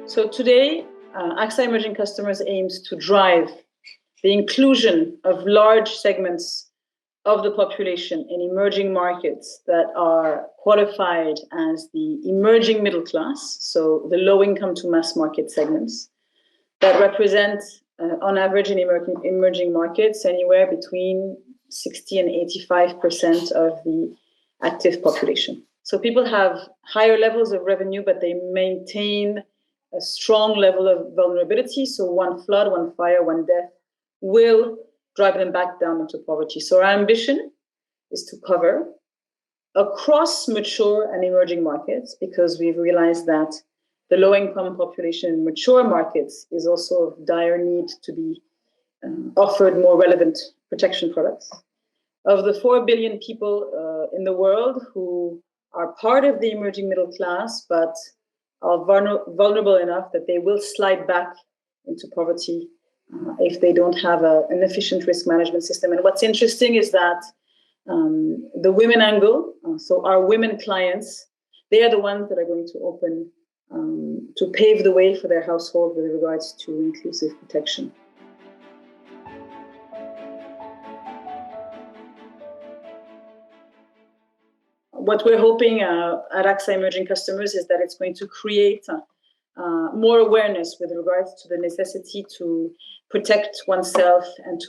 So today, AXA Emerging Customers aims to drive the inclusion of large segments of the population in emerging markets that are qualified as the emerging middle class, so the low-income to mass market segments, that represent, on average in emerging markets, anywhere between 60 and 85% of the active population. So people have higher levels of revenue, but they maintain a strong level of vulnerability. So one flood, one fire, one death will drive them back down into poverty. So our ambition is to cover across mature and emerging markets, because we've realized that the low-income population in mature markets is also of dire need to be offered more relevant protection products. Of the 4 billion people in the world who are part of the emerging middle class, but are vulnerable enough that they will slide back into poverty if they don't have an efficient risk management system. And what's interesting is that the women angle, so our women clients, they are the ones that are going to open, to pave the way for their household with regards to inclusive protection. What we're hoping at AXA Emerging Customers is that it's going to create more awareness with regards to the necessity to protect oneself and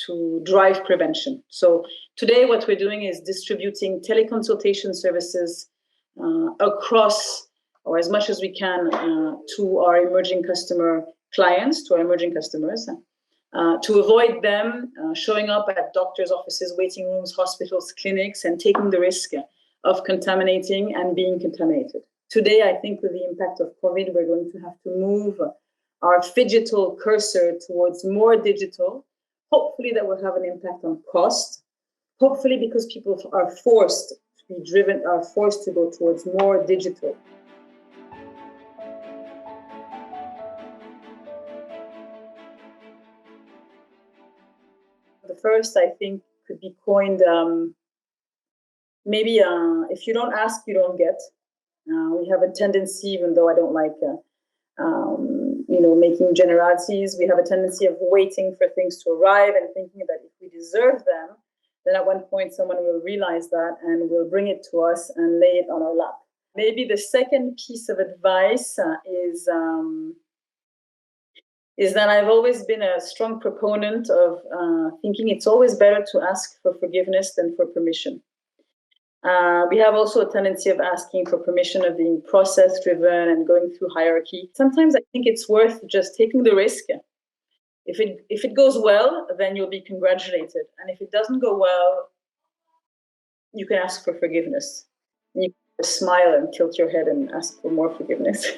to drive prevention. So today what we're doing is distributing teleconsultation services across, or as much as we can, to our emerging customer clients, to our emerging customers, to avoid them showing up at doctors' offices, waiting rooms, hospitals, clinics, and taking the risk of contaminating and being contaminated. Today, I think with the impact of COVID, we're going to have to move our phygital cursor towards more digital. Hopefully that will have an impact on cost. Hopefully because people are forced to be driven, are forced to go towards more digital. The first, I think, could be coined, maybe if you don't ask, you don't get. We have a tendency, even though I don't like, making generalities, we have a tendency of waiting for things to arrive and thinking that if we deserve them, then at one point someone will realize that and will bring it to us and lay it on our lap. Maybe the second piece of advice is that I've always been a strong proponent of thinking it's always better to ask for forgiveness than for permission. We have also a tendency of asking for permission, of being process-driven and going through hierarchy. Sometimes I think it's worth just taking the risk. If it goes well, then you'll be congratulated. And if it doesn't go well, you can ask for forgiveness. You can smile and tilt your head and ask for more forgiveness.